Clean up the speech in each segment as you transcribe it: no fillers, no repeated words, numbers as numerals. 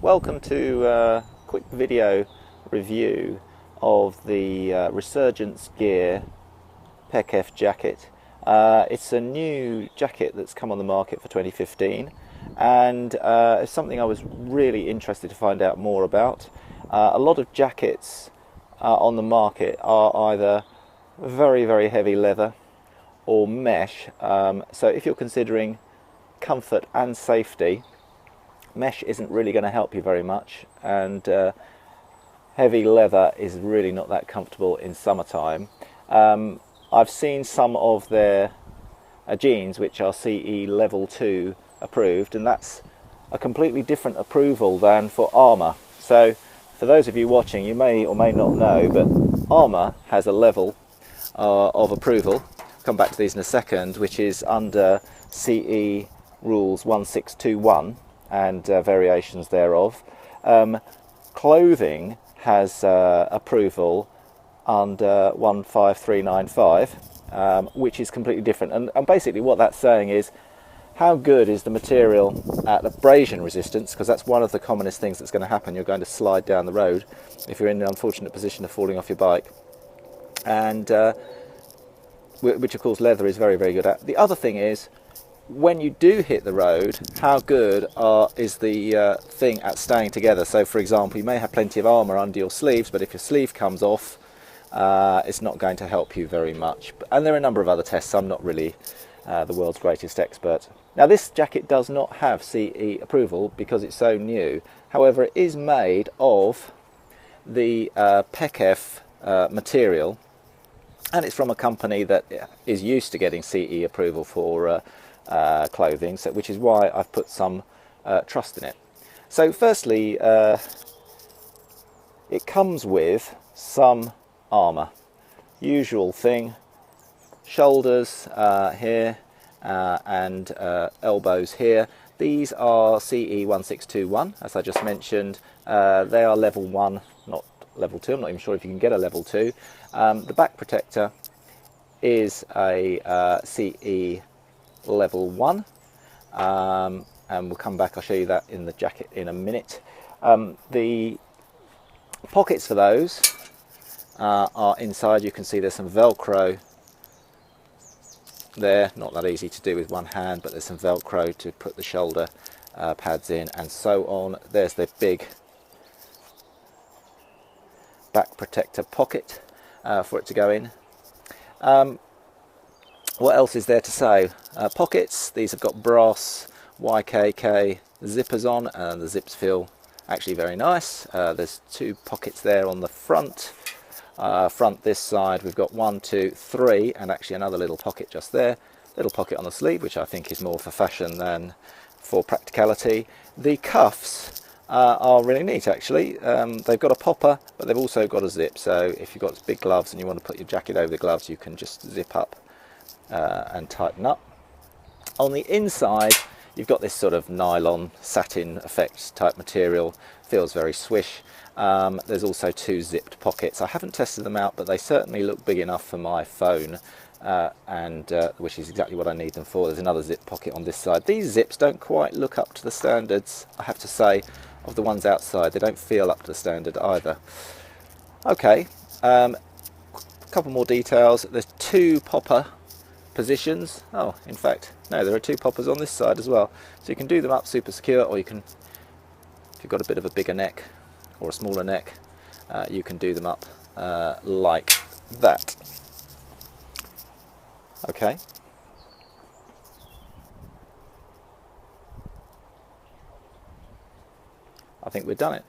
Welcome to a quick video review of the Resurgence Gear Record Jacket. It's a new jacket that's come on the market for 2015, and it's something I was really interested to find out more about. A lot of jackets on the market are either very heavy leather or mesh, so if you're considering comfort and safety, mesh isn't really going to help you very much, and heavy leather is really not that comfortable in summertime. I've seen some of their jeans which are CE level 2 approved, and that's a completely different approval than for armour. So for those of you watching, you may or may not know, but armour has a level of approval, I'll come back to these in a second, which is under CE rules 1621 and variations thereof. Clothing has approval under 15395, which is completely different. And basically what that's saying is, how good is the material at abrasion resistance? Because that's one of the commonest things that's going to happen. You're going to slide down the road if you're in the unfortunate position of falling off your bike, and which of course leather is very good at. The other thing is, when you do hit the road, how good is the thing at staying together? So for example, you may have plenty of armour under your sleeves, but if your sleeve comes off, it's not going to help you very much. And there are a number of other tests. I'm not really the world's greatest expert. Now, this jacket does not have CE approval because it's so new. However, it is made of the PECF material, and it's from a company that is used to getting CE approval for clothing, so, which is why I've put some trust in it. So firstly, it comes with some armour. Usual thing, shoulders here and elbows here. These are CE 1621, as I just mentioned. They are level 1, not level 2. I'm not even sure if you can get a level 2. The back protector is a CE level 1, and we'll come back, I'll show you that in the jacket in a minute. The pockets for those are inside. You can see there's some Velcro there, not that easy to do with one hand, but there's some Velcro to put the shoulder pads in and so on. There's the big back protector pocket for it to go in. What else is there to say? Pockets, these have got brass YKK zippers on, and the zips feel actually very nice. There's 2 pockets there on the front. Front this side, we've got 1, 2, 3, and actually another little pocket just there. Little pocket on the sleeve, which I think is more for fashion than for practicality. The cuffs are really neat, actually. They've got a popper, but they've also got a zip, so if you've got big gloves and you want to put your jacket over the gloves, you can just zip up and tighten up. On the inside, you've got this sort of nylon satin effect type material. Feels very swish. There's also 2 zipped pockets. I haven't tested them out, but they certainly look big enough for my phone, and which is exactly what I need them for. There's another zip pocket on this side. These zips don't quite look up to the standards, I have to say, of the ones outside. They don't feel up to the standard either. Okay, a couple more details. There's 2 popper positions. Oh, in fact, no, there are 2 poppers on this side as well. So you can do them up super secure, or you can, if you've got a bit of a bigger neck or a smaller neck, you can do them up like that. Okay. I think we've done it.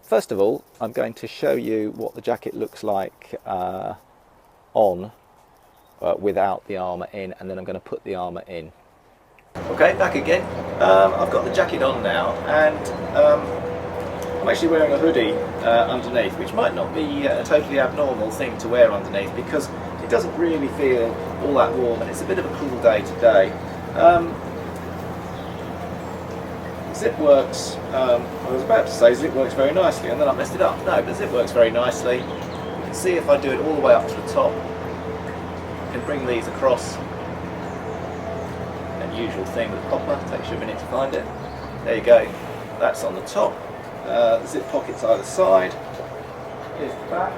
First of all, I'm going to show you what the jacket looks like on without the armour in, and then I'm going to put the armour in. Okay, back again. I've got the jacket on now, and I'm actually wearing a hoodie underneath, which might not be a totally abnormal thing to wear underneath, because it doesn't really feel all that warm, and it's a bit of a cool day today. Zip works, I was about to say zip works very nicely, and then I messed it up. No, but zip works very nicely. You can see if I do it all the way up to the top, I can bring these across. An usual thing with popper, takes you a minute to find it. There you go. That's on the top. Zip pockets either side. Here's the back.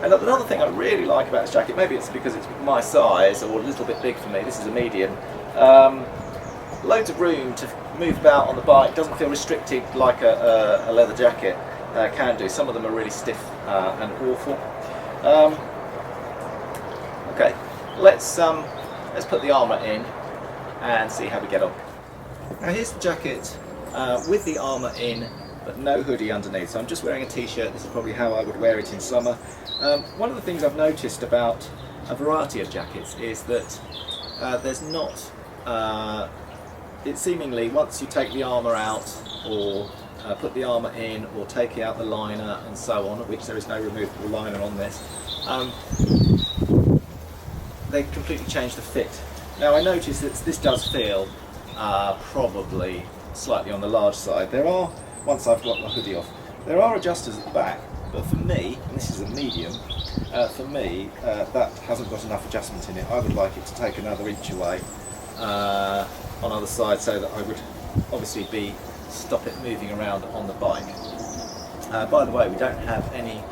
And another thing I really like about this jacket, maybe it's because it's my size or a little bit big for me, this is a medium, loads of room to move about on the bike, doesn't feel restricted like a leather jacket can do. Some of them are really stiff and awful. Okay, let's put the armour in and see how we get on. Now here's the jacket with the armour in, but no hoodie underneath. So I'm just wearing a t-shirt. This is probably how I would wear it in summer. One of the things I've noticed about a variety of jackets is that there's not, it seemingly, once you take the armour out or put the armour in or take out the liner and so on, which there is no removable liner on this, they completely change the fit. Now I notice that this does feel probably slightly on the large side. There are, once I've got the hoodie off, there are adjusters at the back, but for me, and this is a medium, for me that hasn't got enough adjustment in it. I would like it to take another inch away on either side, so that I would obviously stop it moving around on the bike. By the way, we don't have any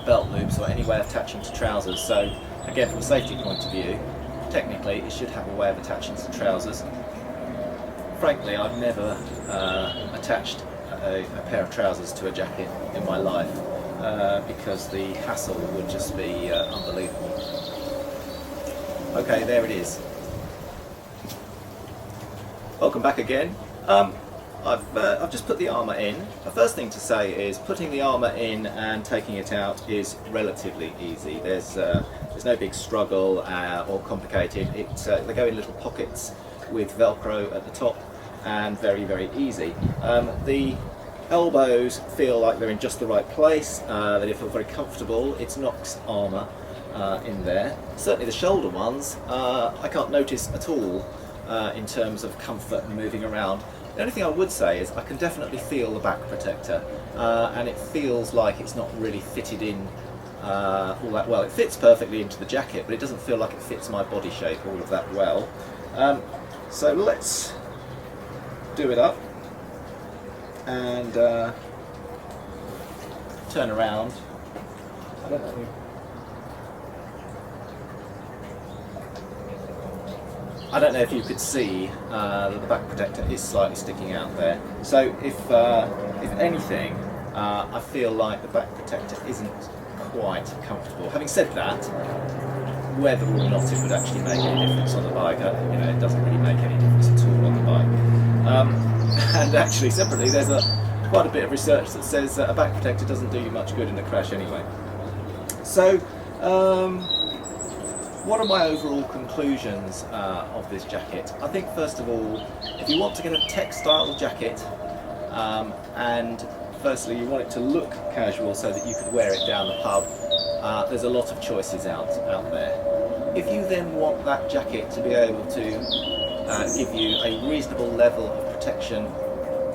belt loops or any way of attaching to trousers, so again, from a safety point of view, technically it should have a way of attaching to trousers. Frankly, I've never attached a pair of trousers to a jacket in my life because the hassle would just be unbelievable. Okay, there it is. Welcome back again. I've just put the armour in. The first thing to say is putting the armour in and taking it out is relatively easy. There's no big struggle or complicated. They go in little pockets with Velcro at the top and very, very easy. The elbows feel like they're in just the right place. They feel very comfortable. It's Nox armour in there. Certainly the shoulder ones I can't notice at all in terms of comfort and moving around. The only thing I would say is I can definitely feel the back protector and it feels like it's not really fitted in all that well. It fits perfectly into the jacket, but it doesn't feel like it fits my body shape all of that well. So let's do it up and turn around. I don't know if you could see that the back protector is slightly sticking out there. So if anything, I feel like the back protector isn't quite comfortable. Having said that, whether or not it would actually make any difference on the bike, it doesn't really make any difference at all on the bike. And actually, separately, there's quite a bit of research that says that a back protector doesn't do you much good in a crash anyway. So, what are my overall conclusions of this jacket? I think first of all, if you want to get a textile jacket, and firstly you want it to look casual so that you could wear it down the pub, there's a lot of choices out there. If you then want that jacket to be able to give you a reasonable level of protection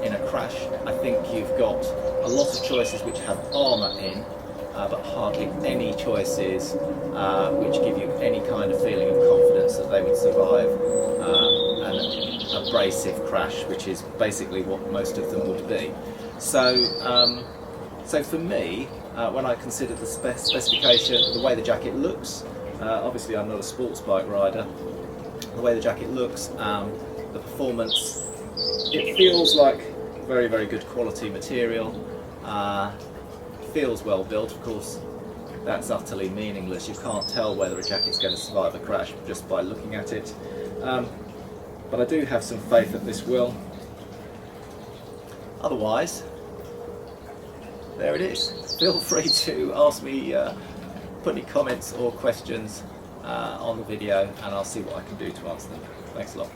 in a crash, I think you've got a lot of choices which have armour in, but hardly any choices which give you any kind of feeling of confidence that they would survive an abrasive crash, which is basically what most of them would be. So, so for me, when I consider the specification, the way the jacket looks, obviously I'm not a sports bike rider, the way the jacket looks, the performance, it feels like very, very good quality material. Feels well built. Of course, that's utterly meaningless. You can't tell whether a jacket's going to survive a crash just by looking at it. But I do have some faith that this will. Otherwise, there it is. Feel free to ask me, put any comments or questions on the video, and I'll see what I can do to answer them. Thanks a lot.